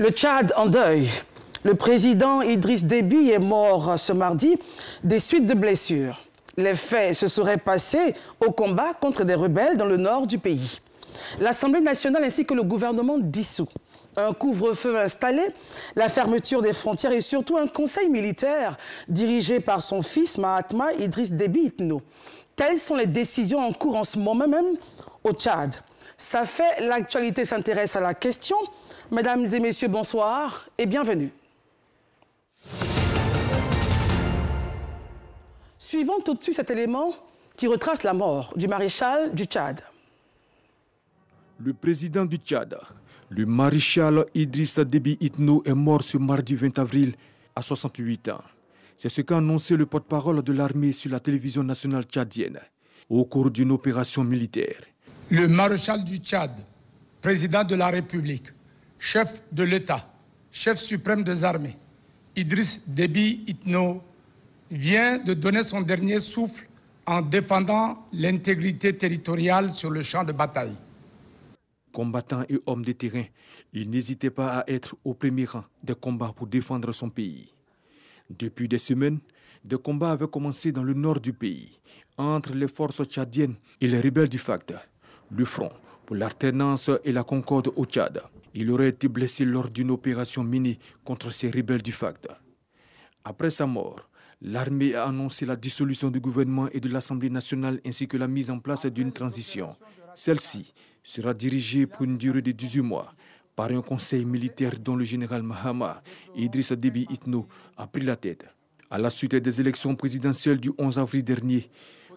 Le Tchad en deuil. Le président Idriss Déby est mort ce mardi des suites de blessures. Les faits se seraient passés au combat contre des rebelles dans le nord du pays. L'Assemblée nationale ainsi que le gouvernement dissous. Un couvre-feu installé, la fermeture des frontières et surtout un conseil militaire dirigé par son fils Mahatma Idriss Déby Itno. Telles sont les décisions en cours en ce moment même au Tchad. Ça fait l'actualité s'intéresse à la question. Mesdames et messieurs, bonsoir et bienvenue. Suivons tout de suite cet élément qui retrace la mort du maréchal du Tchad. Le président du Tchad, le maréchal Idriss Déby Itno, est mort ce mardi 20 avril à 68 ans. C'est ce qu'a annoncé le porte-parole de l'armée sur la télévision nationale tchadienne au cours d'une opération militaire. Le maréchal du Tchad, président de la République, chef de l'État, chef suprême des armées, Idriss Déby Itno, vient de donner son dernier souffle en défendant l'intégrité territoriale sur le champ de bataille. Combattant et homme de terrain, il n'hésitait pas à être au premier rang des combats pour défendre son pays. Depuis des semaines, des combats avaient commencé dans le nord du pays, entre les forces tchadiennes et les rebelles du FACT, le Front pour l'alternance et la concorde au Tchad. Il aurait été blessé lors d'une opération menée contre ces rebelles du FACT. Après sa mort, l'armée a annoncé la dissolution du gouvernement et de l'Assemblée nationale ainsi que la mise en place d'une transition. Celle-ci sera dirigée pour une durée de 18 mois par un conseil militaire dont le général Mahatma Idriss Déby Itno a pris la tête. À la suite des élections présidentielles du 11 avril dernier,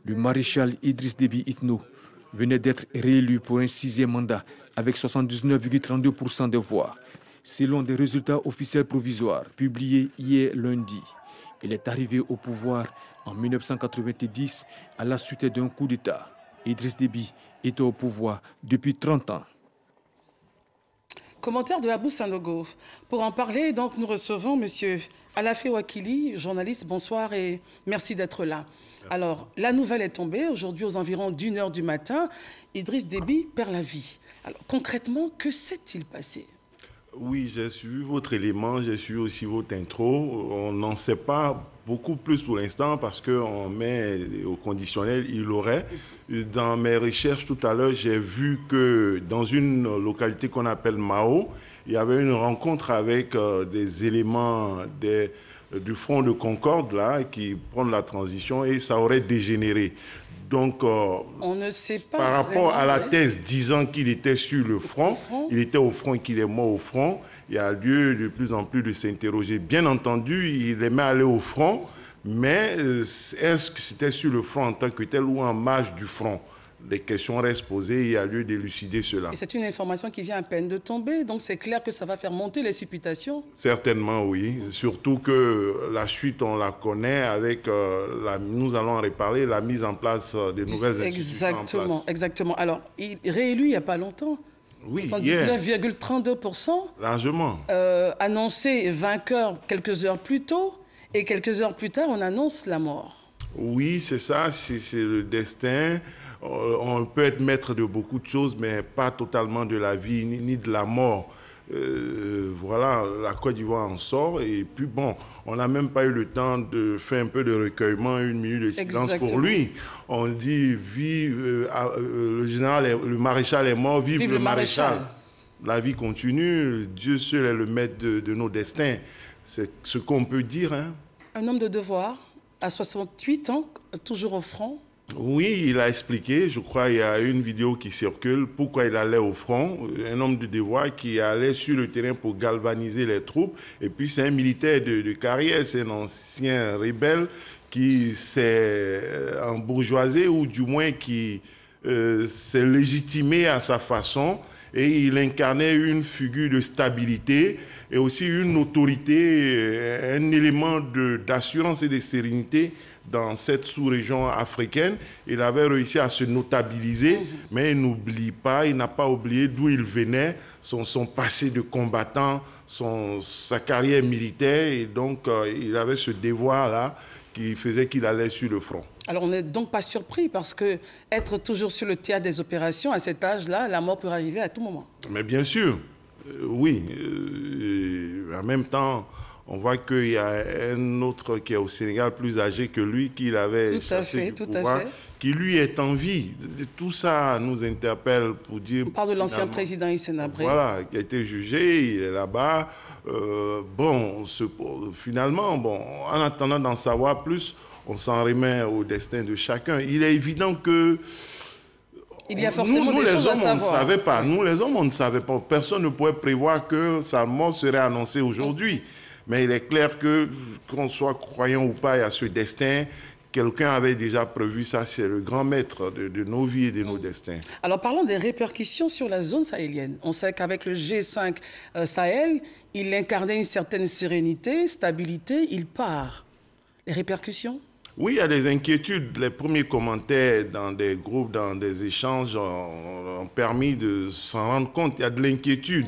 le maréchal Idriss Déby Itno venait d'être réélu pour un 6e mandat avec 79,32% des voix. Selon des résultats officiels provisoires publiés hier lundi, il est arrivé au pouvoir en 1990 à la suite d'un coup d'État. Idriss Déby était au pouvoir depuis 30 ans. Commentaire de Abou Sanogo. Pour en parler, donc, nous recevons M. Alafé Wakili, journaliste. Bonsoir et merci d'être là. Alors, la nouvelle est tombée. Aujourd'hui, aux environs d'1h du matin, Idriss Déby perd la vie. Alors, concrètement, que s'est-il passé ? Oui, j'ai suivi votre élément, j'ai suivi aussi votre intro. On n'en sait pas beaucoup plus pour l'instant parce qu'on met au conditionnel, il aurait. Dans mes recherches tout à l'heure, j'ai vu que dans une localité qu'on appelle Mao, il y avait une rencontre avec des éléments du Front de Concorde là, qui prennent la transition et ça aurait dégénéré. Donc, on ne sait pas par rapport à la thèse disant qu'il était sur le front, il était au front et qu'il est mort au front, il y a lieu de plus en plus de s'interroger. Bien entendu, il aimait aller au front, mais est-ce que c'était sur le front en tant que tel ou en marge du front? Les questions restent posées et il y a lieu d'élucider cela. Et c'est une information qui vient à peine de tomber, donc c'est clair que ça va faire monter les supputations. Certainement, oui. Surtout que la suite, on la connaît avec, nous allons en reparler, la mise en place de nouvelles institutions. Exactement, exactement. Alors, il réélu il n'y a pas longtemps. Oui, 79,32%. Largement. Annoncé vainqueur quelques heures plus tôt, et quelques heures plus tard, on annonce la mort. Oui, c'est ça, c'est le destin. On peut être maître de beaucoup de choses, mais pas totalement de la vie ni de la mort. Voilà, la Côte d'Ivoire en sort. Et puis bon, on n'a même pas eu le temps de faire un peu de recueillement, une minute de silence. Exactement. Pour lui. On dit, vive, le général, le maréchal est mort, vive le maréchal. La vie continue, Dieu seul est le maître de nos destins. C'est ce qu'on peut dire. Hein. Un homme de devoir, à 68 ans, toujours au front. Oui, il a expliqué, je crois il y a une vidéo qui circule, pourquoi il allait au front, un homme de devoir qui allait sur le terrain pour galvaniser les troupes, et puis c'est un militaire de carrière, c'est un ancien rebelle qui s'est embourgeoisé, ou du moins qui s'est légitimé à sa façon, et il incarnait une figure de stabilité et aussi une autorité, un élément d'assurance et de sérénité dans cette sous-région africaine. Il avait réussi à se notabiliser, mais il n'oublie pas, il n'a pas oublié d'où il venait, son passé de combattant, sa carrière militaire, et donc il avait ce devoir-là qui faisait qu'il allait sur le front. Alors on n'est donc pas surpris parce que être toujours sur le théâtre des opérations, à cet âge-là, la mort peut arriver à tout moment. Mais bien sûr, oui. en même temps, on voit qu'il y a un autre qui est au Sénégal, plus âgé que lui, qui avait cherché du pouvoir, qui lui est en vie. Tout ça nous interpelle pour dire... On parle de l'ancien président Hissène Habré. Voilà, qui a été jugé, il est là-bas. Finalement, en attendant d'en savoir plus, on s'en remet au destin de chacun. Il est évident que... Il y a forcément des choses à savoir. Nous, les hommes, on ne savait pas. Nous, les hommes, on ne savait pas. Personne ne pouvait prévoir que sa mort serait annoncée aujourd'hui. Mais il est clair que, qu'on soit croyant ou pas, il y a ce destin. Quelqu'un avait déjà prévu ça. C'est le grand maître de nos vies et de nos destins. Alors, parlons des répercussions sur la zone sahélienne. On sait qu'avec le G5 Sahel, il incarnait une certaine sérénité, stabilité. Il part. Les répercussions ? Oui, il y a des inquiétudes. Les premiers commentaires dans des groupes, dans des échanges ont permis de s'en rendre compte. Il y a de l'inquiétude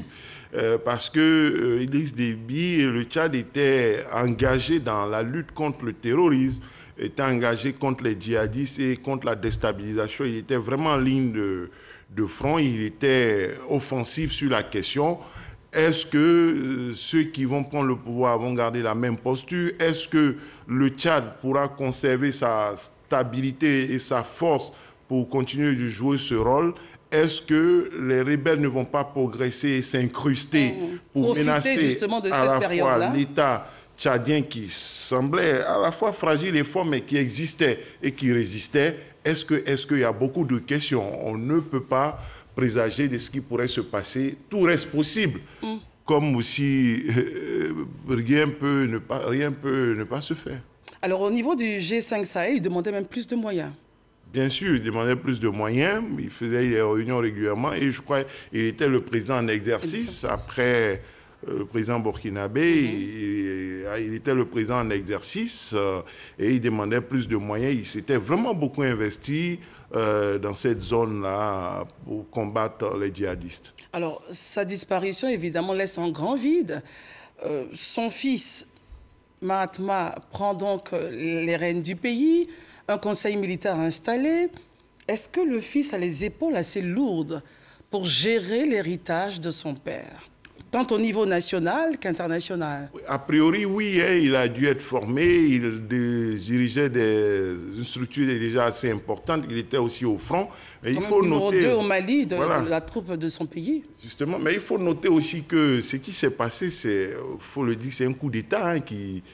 parce que Idriss Déby et le Tchad étaient engagés dans la lutte contre le terrorisme, étaient engagés contre les djihadistes et contre la déstabilisation. Il était vraiment en ligne de front. Il était offensif sur la question. Est-ce que ceux qui vont prendre le pouvoir vont garder la même posture? Est-ce que le Tchad pourra conserver sa stabilité et sa force pour continuer de jouer ce rôle? Est-ce que les rebelles ne vont pas progresser et s'incruster pour menacer justement de à la fois l'État tchadien qui semblait à la fois fragile et fort, mais qui existait et qui résistait? Est-ce qu'il y a beaucoup de questions? On ne peut pas présager de ce qui pourrait se passer. Tout reste possible, comme aussi rien peut ne pas se faire. Alors, au niveau du G5 Sahel, il demandait même plus de moyens. Bien sûr, il demandait plus de moyens. Il faisait des réunions régulièrement et je crois qu'il était le président en exercice après le président burkinabé. Il était le président en exercice et il demandait plus de moyens. Il s'était vraiment beaucoup investi dans cette zone-là pour combattre les djihadistes. Alors, sa disparition, évidemment, laisse un grand vide. Son fils, Mahatma, prend donc les rênes du pays, un conseil militaire installé. Est-ce que le fils a les épaules assez lourdes pour gérer l'héritage de son père, tant au niveau national qu'international? A priori, oui, il a dû être formé, il dirigeait une structure déjà assez importante, il était aussi au front. Mais il faut numéro noter, 2 au Mali de la troupe de son pays. Justement, mais il faut noter aussi que ce qui s'est passé, il faut le dire, c'est un coup d'État qui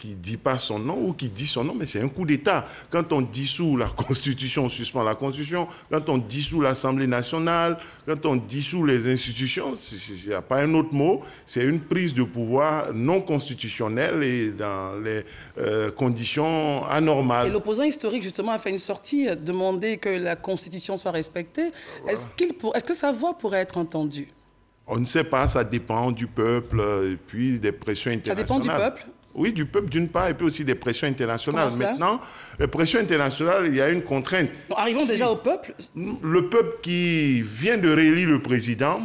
ne dit pas son nom ou qui dit son nom, mais c'est un coup d'État. Quand on dissout la Constitution, on suspend la Constitution, quand on dissout l'Assemblée nationale, quand on dissout les institutions, il n'y a pas un autre mot, c'est une prise de pouvoir non constitutionnelle et dans les conditions anormales. Et l'opposant historique, justement, a fait une sortie, demander que la Constitution soit respectée. Voilà. Est-ce que sa voix pourrait être entendue? On ne sait pas, ça dépend du peuple et puis des pressions internationales. Ça dépend du peuple? Oui, du peuple d'une part, et puis aussi des pressions internationales. Maintenant, les pressions internationales, il y a une contrainte. Donc, arrivons déjà au peuple. Le peuple qui vient de réélire le président,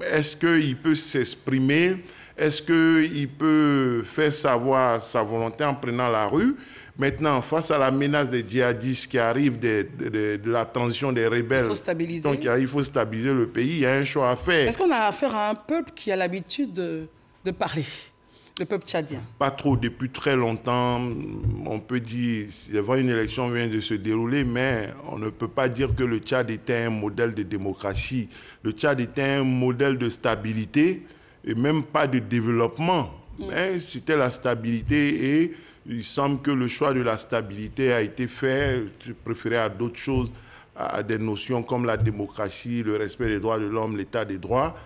est-ce qu'il peut s'exprimer? Est-ce qu'il peut faire savoir sa volonté en prenant la rue? Maintenant, face à la menace des djihadistes qui arrivent de la transition des rebelles, donc il faut stabiliser le pays, il y a un choix à faire. Est-ce qu'on a affaire à un peuple qui a l'habitude de parler? Le peuple tchadien? Pas trop, depuis très longtemps. On peut dire, une élection vient de se dérouler, mais on ne peut pas dire que le Tchad était un modèle de démocratie. Le Tchad était un modèle de stabilité et même pas de développement. Mais c'était la stabilité et il semble que le choix de la stabilité a été fait, préféré à d'autres choses, à des notions comme la démocratie, le respect des droits de l'homme, l'état des droits.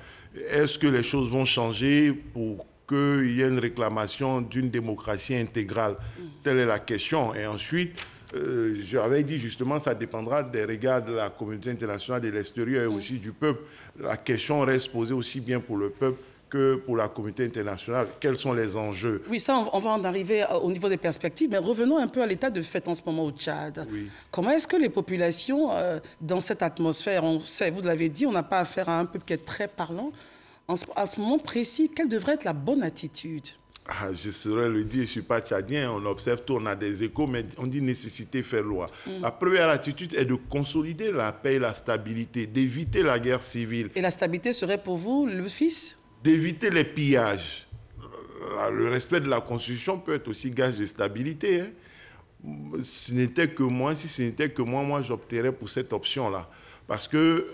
Est-ce que les choses vont changer pour qu'il y ait une réclamation d'une démocratie intégrale? Telle est la question. Et ensuite, j'avais dit justement, ça dépendra des regards de la communauté internationale, de l'extérieur et aussi du peuple. La question reste posée aussi bien pour le peuple que pour la communauté internationale. Quels sont les enjeux? Oui, ça, on va en arriver au niveau des perspectives, mais revenons un peu à l'état de fait en ce moment au Tchad. Oui. Comment est-ce que les populations, dans cette atmosphère, on sait, vous l'avez dit, on n'a pas affaire à un peuple qui est très parlant. À ce moment précis, quelle devrait être la bonne attitude? Je saurais le dire, je ne suis pas tchadien, on observe tout, on a des échos, mais on dit nécessité faire loi. La première attitude est de consolider la paix et la stabilité, d'éviter la guerre civile. Et la stabilité serait pour vous le fils? D'éviter les pillages. le respect de la Constitution peut être aussi gage de stabilité. Hein. Si ce n'était que moi, moi j'opterais pour cette option-là. Parce que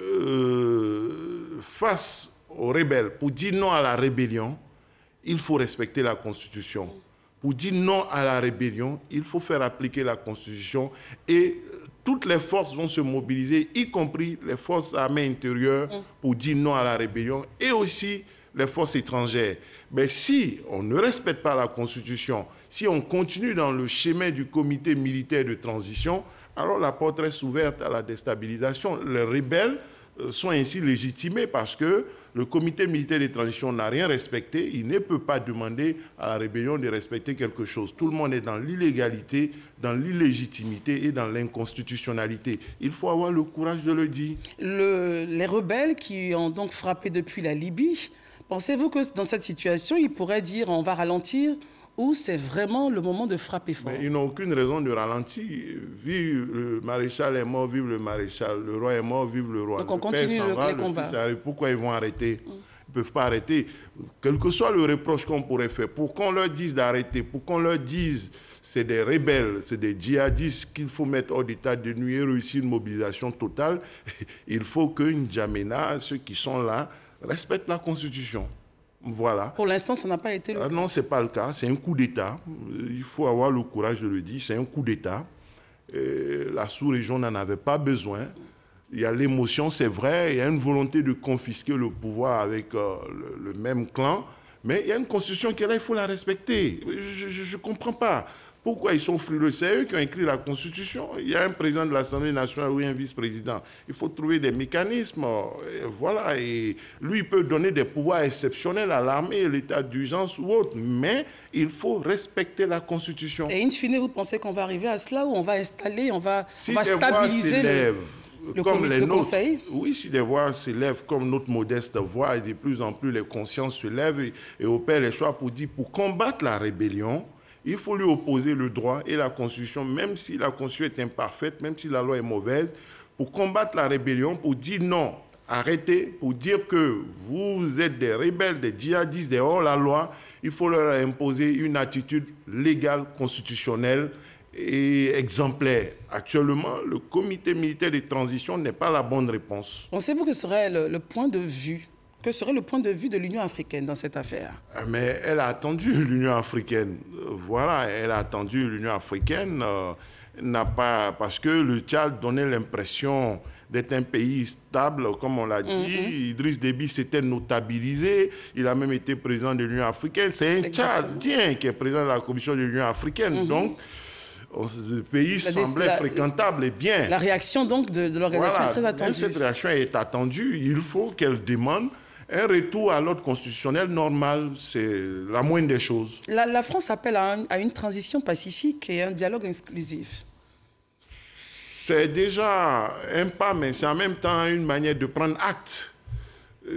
face aux rebelles, pour dire non à la rébellion, il faut respecter la Constitution. Pour dire non à la rébellion, il faut faire appliquer la Constitution et toutes les forces vont se mobiliser, y compris les forces armées intérieures, pour dire non à la rébellion et aussi les forces étrangères. Mais si on ne respecte pas la Constitution, si on continue dans le chemin du comité militaire de transition, alors la porte reste ouverte à la déstabilisation. Les rebelles sont ainsi légitimés parce que le comité militaire de transition n'a rien respecté. Il ne peut pas demander à la rébellion de respecter quelque chose. Tout le monde est dans l'illégalité, dans l'illégitimité et dans l'inconstitutionnalité. Il faut avoir le courage de le dire. Les rebelles qui ont donc frappé depuis la Libye, pensez-vous que dans cette situation, ils pourraient dire on va ralentir ou c'est vraiment le moment de frapper fort? Mais ils n'ont aucune raison de ralentir. Vive le maréchal est mort, vive le maréchal. Le roi est mort, vive le roi. Donc on continue les combats. Pourquoi ils vont arrêter? Ils ne peuvent pas arrêter. Quel que soit le reproche qu'on pourrait faire, pour qu'on leur dise d'arrêter, pour qu'on leur dise c'est des rebelles, c'est des djihadistes qu'il faut mettre hors d'état de nuit et réussir une mobilisation totale, il faut que N'Djamena, ceux qui sont là, respectent la Constitution. Voilà. Pour l'instant, ça n'a pas été le cas. Non, ce n'est pas le cas. C'est un coup d'État. Il faut avoir le courage de le dire. C'est un coup d'État. La sous-région n'en avait pas besoin. Il y a l'émotion, c'est vrai. Il y a une volonté de confisquer le pouvoir avec le même clan. Mais il y a une constitution qui est là, il faut la respecter. Je ne comprends pas. Pourquoi ils sont frileux? C'est eux qui ont écrit la Constitution. Il y a un président de l'Assemblée nationale ou un vice-président. Il faut trouver des mécanismes. Et voilà. Et lui, il peut donner des pouvoirs exceptionnels à l'armée, l'état d'urgence ou autre. Mais il faut respecter la Constitution. Et in fine, vous pensez qu'on va arriver à cela où on va installer, on va stabiliser le conseil? Oui, si des voix s'élèvent comme notre modeste voix et de plus en plus les consciences se lèvent et opèrent les choix pour dire, pour combattre la rébellion, il faut lui opposer le droit et la Constitution, même si la Constitution est imparfaite, même si la loi est mauvaise, pour combattre la rébellion, pour dire non, arrêtez, pour dire que vous êtes des rebelles, des djihadistes, des hors-la-loi, il faut leur imposer une attitude légale, constitutionnelle et exemplaire. Actuellement, le comité militaire de transition n'est pas la bonne réponse. Pensez-vous que ce serait le point de vue? Que serait le point de vue de l'Union africaine dans cette affaire? Mais elle a attendu l'Union africaine. Voilà, elle a attendu l'Union africaine. N'a pas, parce que le Tchad donnait l'impression d'être un pays stable, comme on l'a dit. Idriss Déby s'était notabilisé. Il a même été président de l'Union africaine. C'est un Tchadien qui est président de la Commission de l'Union africaine. Donc, le pays semblait fréquentable et bien. La réaction donc de l'organisation est très attendue. Cette réaction est attendue. Il faut qu'elle demande un retour à l'ordre constitutionnel normal. C'est la moindre des choses. La France appelle à une transition pacifique et un dialogue inclusif. C'est déjà un pas, mais c'est en même temps une manière de prendre acte.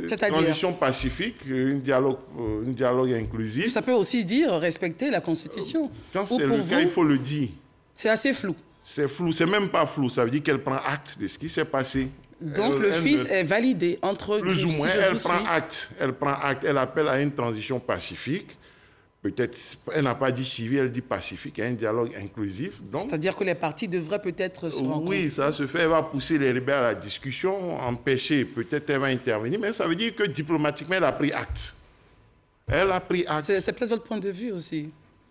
C'est-à-dire transition pacifique, un dialogue inclusif. Ça peut aussi dire respecter la Constitution. Quand c'est le cas, il faut le dire. C'est assez flou. C'est flou, c'est même pas flou. Ça veut dire qu'elle prend acte de ce qui s'est passé. Donc le fils est validé entre... Plus ou moins, elle prend acte. Elle appelle à une transition pacifique. Peut-être, elle n'a pas dit civil, elle dit pacifique, un dialogue inclusif. C'est-à-dire que les partis devraient peut-être se rencontrer. Oui, ça se fait. Elle va pousser les rebelles à la discussion, empêcher, peut-être elle va intervenir, mais ça veut dire que diplomatiquement, elle a pris acte. Elle a pris acte. C'est peut-être votre point de vue aussi.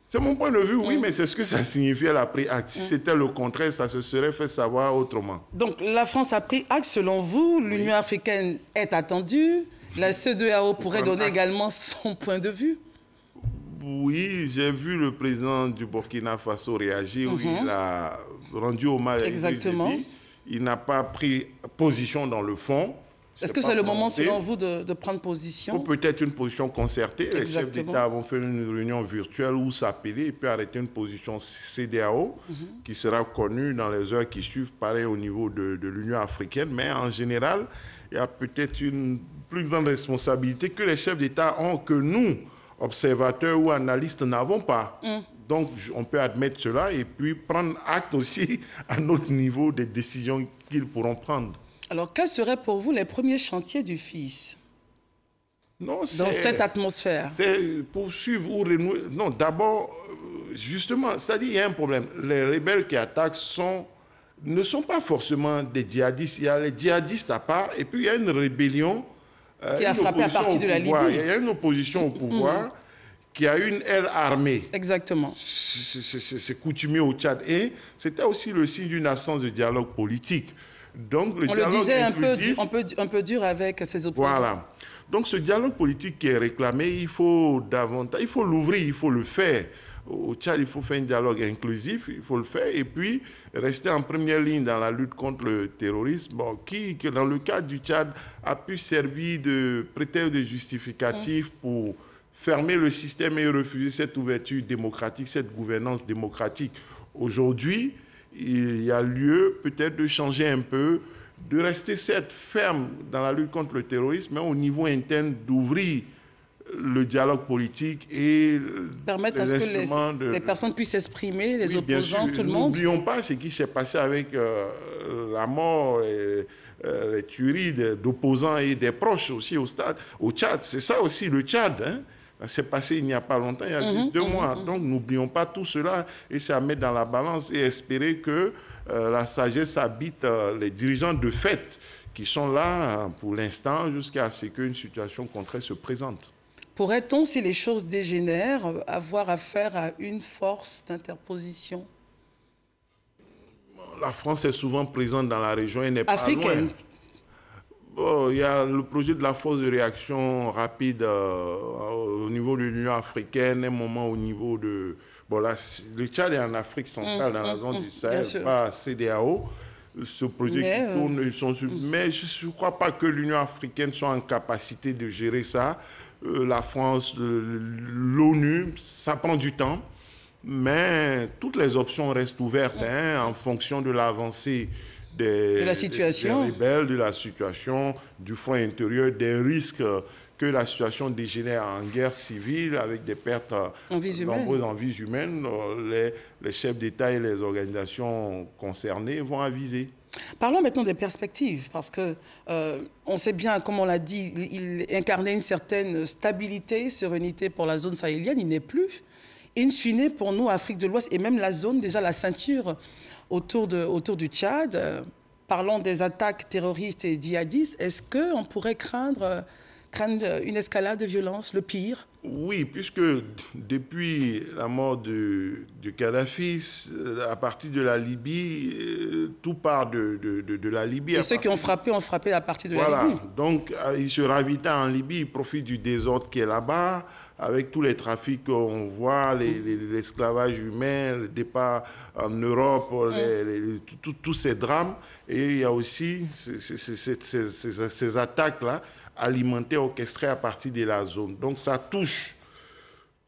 C'est mon point de vue, oui, mais c'est ce que ça signifie, elle a pris acte. Si c'était le contraire, ça se serait fait savoir autrement. Donc la France a pris acte, selon vous, l'Union africaine est attendue, la CEDEAO pourrait donner également son point de vue? Oui, j'ai vu le président du Burkina Faso réagir. Il a rendu hommage à Idriss Déby. Il n'a pas pris position dans le fond. Est-ce que c'est le moment, selon vous, de prendre position? Ou peut-être une position concertée. Les chefs d'État vont faire une réunion virtuelle où s'appeler et puis arrêter une position CEDEAO qui sera connue dans les heures qui suivent, pareil au niveau de l'Union africaine. Mais en général, il y a peut-être une plus grande responsabilité que les chefs d'État ont que nous, observateurs ou analystes, n'avons pas. Donc, on peut admettre cela et puis prendre acte aussi à notre niveau des décisions qu'ils pourront prendre. Alors, quels seraient pour vous les premiers chantiers du fils? Non, dans cette atmosphère? C'est poursuivre ou renouer. Non, d'abord, justement, c'est-à-dire il y a un problème. Les rebelles qui attaquent ne sont pas forcément des djihadistes. Il y a les djihadistes à part, et puis il y a une rébellion qui a frappé à partir de la Libye. Il y a une opposition au pouvoir qui a une aile armée. Exactement. C'est coutumier au Tchad. Et c'était aussi le signe d'une absence de dialogue politique. Donc, on le disait un peu dur avec ces opposants. Voilà. Donc ce dialogue politique qui est réclamé, il faut l'ouvrir, il faut le faire. Au Tchad, il faut faire un dialogue inclusif, il faut le faire, et puis rester en première ligne dans la lutte contre le terrorisme, qui, dans le cas du Tchad, a pu servir de prétexte de justificatif pour fermer le système et refuser cette ouverture démocratique, cette gouvernance démocratique. Aujourd'hui, il y a lieu peut-être de changer un peu, de rester certes ferme dans la lutte contre le terrorisme, mais au niveau interne d'ouvrir le dialogue politique et permettre à ce que les personnes puissent s'exprimer, les opposants, tout le monde. N'oublions pas ce qui s'est passé avec la mort et les tueries d'opposants et des proches aussi au Tchad. C'est ça aussi le Tchad, hein. C'est passé il n'y a pas longtemps, il y a juste 2 mois. Donc n'oublions pas tout cela et c'est à mettre dans la balance et espérer que la sagesse habite les dirigeants de fait qui sont là pour l'instant jusqu'à ce qu'une situation contraire se présente. Pourrait-on, si les choses dégénèrent, avoir affaire à une force d'interposition? La France est souvent présente dans la région et n'est pas africaine. Loin. Bon, il y a le projet de la force de réaction rapide au niveau de l'Union africaine, un moment au niveau de... Bon, là, le Tchad est en Afrique centrale, dans la zone du Sahel, pas CEDEAO. Ce projet qui tourne, mais je ne crois pas que l'Union africaine soit en capacité de gérer ça. La France, l'ONU, ça prend du temps, mais toutes les options restent ouvertes en fonction de l'avancée de la situation, des rebelles, de la situation, du front intérieur, des risques que la situation dégénère en guerre civile avec des pertes nombreuses en vies humaines. Les chefs d'État et les organisations concernées vont aviser. Parlons maintenant des perspectives, parce que on sait bien, comme on l'a dit, il incarnait une certaine stabilité, sérénité pour la zone sahélienne. Il n'est plus. In fine, pour nous, Afrique de l'Ouest, et même la zone, déjà la ceinture autour du Tchad, parlons des attaques terroristes et djihadistes, est-ce qu'on pourrait craindre une escalade de violence, le pire? Oui, puisque depuis la mort de Kadhafi, à partir de la Libye, tout part de la Libye. Et ceux qui ont frappé à partir de la Libye. Donc, ils se ravitaillent en Libye, ils profitent du désordre qui est là-bas, avec tous les trafics qu'on voit, l'esclavage humain, le départ en Europe, tous ces drames. Et il y a aussi ces attaques-là, alimenté, orchestré à partir de la zone. Donc ça touche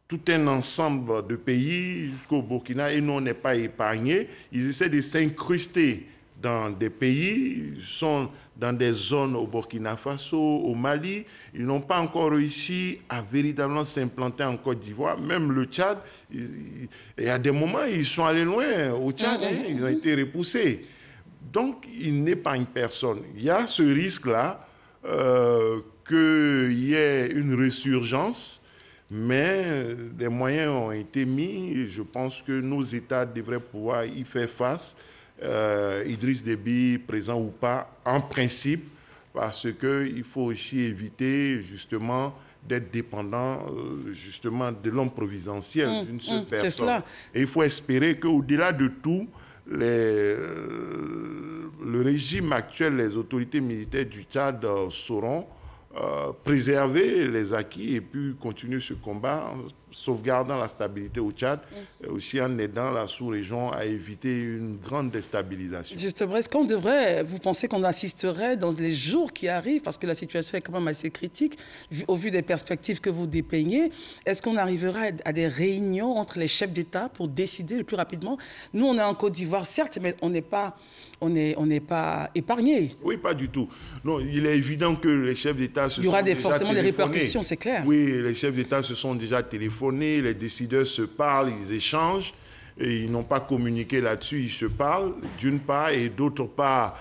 tout un ensemble de pays jusqu'au Burkina et nous, on n'est pas épargnés. Ils essaient de s'incruster dans des pays, ils sont dans des zones au Burkina Faso, au Mali. Ils n'ont pas encore réussi à véritablement s'implanter en Côte d'Ivoire. Même le Tchad, il y a des moments, ils sont allés loin au Tchad, ils ont été repoussés. Donc, ils n'épargnent personne. Il y a ce risque-là, qu'il y ait une résurgence, mais des moyens ont été mis et je pense que nos États devraient pouvoir y faire face, Idriss Déby présent ou pas, en principe, parce qu'il faut aussi éviter justement d'être dépendant justement de l'homme providentiel, d'une seule personne. Et il faut espérer qu'au-delà de tout, le régime actuel, les autorités militaires du Tchad sauront préserver les acquis et puis continuer ce combat en sauvegardant la stabilité au Tchad et aussi en aidant la sous-région à éviter une grande déstabilisation. Justement, est-ce qu'on devrait, vous pensez qu'on assisterait dans les jours qui arrivent, parce que la situation est quand même assez critique, au vu des perspectives que vous dépeignez, est-ce qu'on arrivera à des réunions entre les chefs d'État pour décider le plus rapidement? Nous, on est en Côte d'Ivoire, certes, mais on n'est pas épargnés. Oui, pas du tout. Non, il est évident que les chefs d'État se sont déjà téléphoné. Il y aura forcément des répercussions, c'est clair. Oui, les chefs d'État se sont déjà téléphonés, les décideurs se parlent, ils échangent, et ils n'ont pas communiqué là-dessus, ils se parlent d'une part, et d'autre part,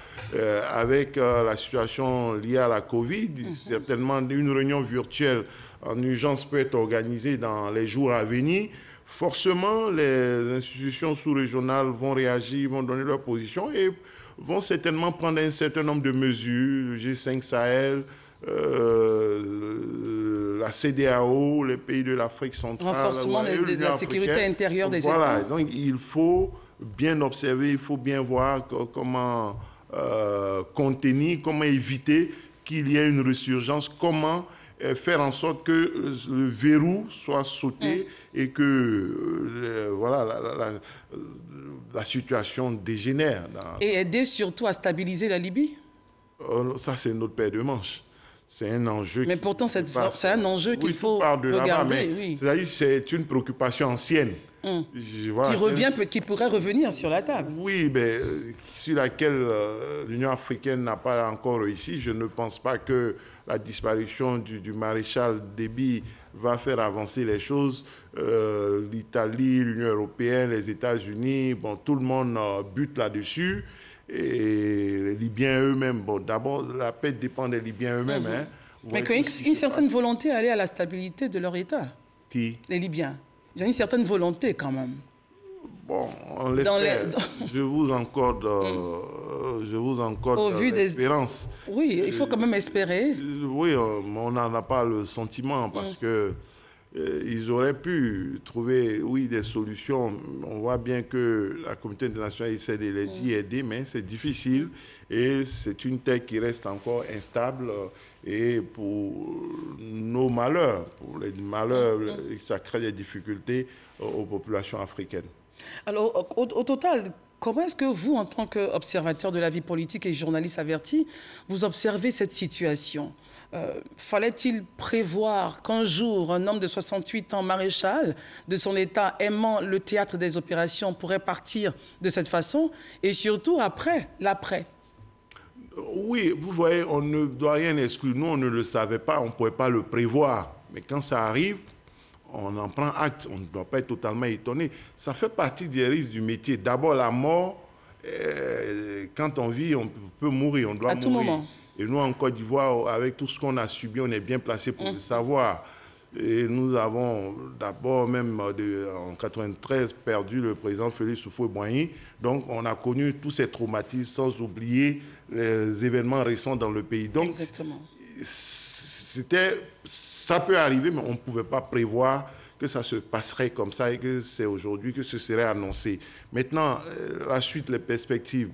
avec la situation liée à la Covid, certainement une réunion virtuelle en urgence peut être organisée dans les jours à venir. Forcément, les institutions sous-régionales vont réagir, vont donner leur position et vont certainement prendre un certain nombre de mesures, le G5 Sahel, la CEDEAO, les pays de l'Afrique centrale. Renforcement de la sécurité intérieure des États. Voilà, donc il faut bien observer, il faut bien voir comment contenir, comment éviter qu'il y ait une résurgence, comment faire en sorte que le verrou soit sauté et que la situation dégénère. Et aider surtout à stabiliser la Libye? Ça, c'est notre paire de manches. C'est un enjeu. Mais pourtant, c'est un enjeu qu'il faut regarder. Oui. C'est-à-dire c'est une préoccupation ancienne. Qui pourrait revenir sur la table. Oui, mais sur laquelle l'Union africaine n'a pas encore réussi. Je ne pense pas que la disparition du maréchal Déby va faire avancer les choses. L'Italie, l'Union européenne, les États-Unis, bon, tout le monde bute là-dessus. Et les Libyens eux-mêmes, bon, d'abord, la paix dépend des Libyens eux-mêmes. Hein. Mais qu'il y a une certaine volonté à aller à la stabilité de leur État. Qui? Les Libyens. Ils ont une certaine volonté quand même. Bon, on l'espère. Je vous accorde l'espérance. Oui, il faut quand même espérer. Oui, on n'en a pas le sentiment parce que ils auraient pu trouver, des solutions. On voit bien que la communauté internationale essaie de les y aider, mais c'est difficile et c'est une terre qui reste encore instable. Et pour nos malheurs, pour les malheurs, ça crée des difficultés aux populations africaines. Alors, au total, comment est-ce que vous, en tant qu'observateur de la vie politique et journaliste averti, vous observez cette situation? Fallait-il prévoir qu'un jour, un homme de 68 ans, maréchal de son État, aimant le théâtre des opérations, pourrait partir de cette façon? Et surtout, l'après? Oui, vous voyez, on ne doit rien exclure. Nous, on ne le savait pas, on ne pouvait pas le prévoir. Mais quand ça arrive, on en prend acte. On ne doit pas être totalement étonné. Ça fait partie des risques du métier. D'abord, la mort, quand on vit, on peut mourir, on doit mourir. À tout moment. Et nous, en Côte d'Ivoire, avec tout ce qu'on a subi, on est bien placé pour le savoir. Et nous avons d'abord, même en 1993, perdu le président Félix Houphouët-Boigny. Donc, on a connu tous ces traumatismes, sans oublier les événements récents dans le pays. Donc, exactement. Ça peut arriver, mais on ne pouvait pas prévoir que ça se passerait comme ça et que c'est aujourd'hui que ce serait annoncé. Maintenant, la suite, les perspectives,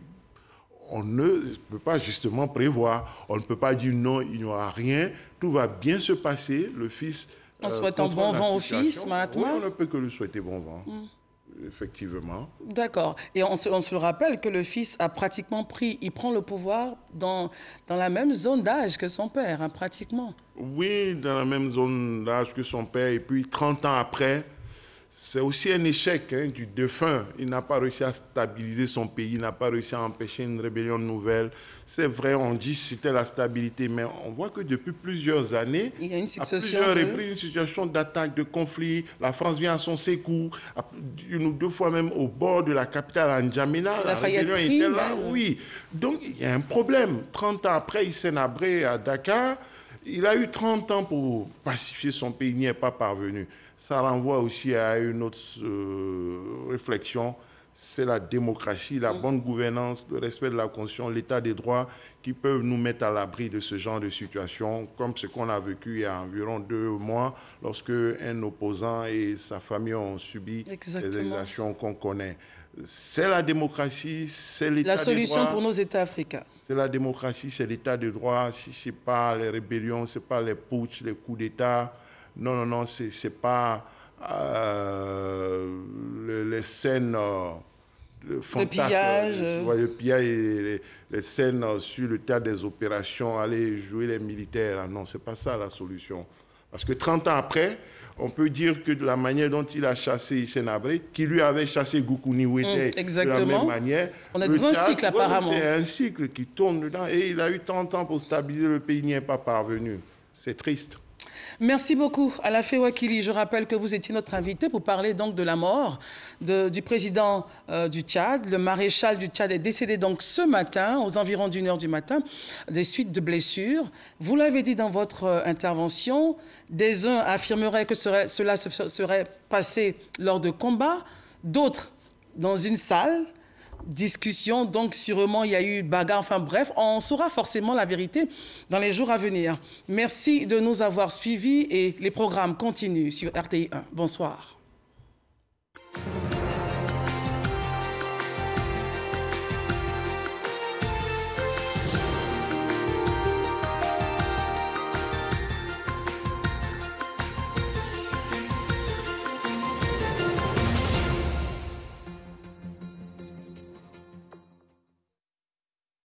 on ne peut pas justement prévoir. On ne peut pas dire non, il n'y aura rien. Tout va bien se passer. Le fils... En souhaitant bon vent au fils, Mahatma. Oui, on ne peut que lui souhaiter bon vent. Effectivement. D'accord. Et on se rappelle que le fils a pratiquement il prend le pouvoir dans la même zone d'âge que son père, hein, pratiquement. Oui, dans la même zone d'âge que son père. Et puis, 30 ans après, c'est aussi un échec du défunt. Il n'a pas réussi à stabiliser son pays, il n'a pas réussi à empêcher une rébellion nouvelle. C'est vrai, on dit que c'était la stabilité, mais on voit que depuis plusieurs années, il y a une une situation d'attaque, de conflit. La France vient à son secours, une ou deux fois même au bord de la capitale, à N'Djamena. La rébellion était là. Oui, donc il y a un problème. 30 ans après, il s'est nabré à Dakar. Il a eu 30 ans pour pacifier son pays, il n'y est pas parvenu. Ça renvoie aussi à une autre réflexion, c'est la démocratie, la bonne gouvernance, le respect de la Constitution, l'état des droits qui peuvent nous mettre à l'abri de ce genre de situation, comme ce qu'on a vécu il y a environ 2 mois, lorsque un opposant et sa famille ont subi les exactions qu'on connaît. C'est la démocratie, c'est l'état des droits. La solution pour nos États africains. C'est la démocratie, c'est l'état de droit. Si ce n'est pas les rébellions, ce n'est pas les putsch, les coups d'État. Non, ce n'est pas les scènes fantasques. Le pillage et les scènes sur le théâtre des opérations, aller jouer les militaires. Non, ce n'est pas ça la solution. Parce que 30 ans après, on peut dire que de la manière dont il a chassé Hissène Habré, qui lui avait chassé Goukouni Weddeh de la même manière. On est dans un cycle apparemment. C'est un cycle qui tourne dedans et il a eu 30 ans pour stabiliser le pays, il n'y est pas parvenu. C'est triste. Merci beaucoup Alafé Ouakili. Je rappelle que vous étiez notre invité pour parler donc de la mort du président du Tchad. Le maréchal du Tchad est décédé donc ce matin, aux environs d'1 h du matin, des suites de blessures. Vous l'avez dit dans votre intervention, des uns affirmeraient que cela se serait passé lors de combats, d'autres dans une salle. Discussion, donc sûrement il y a eu bagarre, enfin bref, on saura forcément la vérité dans les jours à venir. Merci de nous avoir suivis et les programmes continuent sur RTI 1. Bonsoir.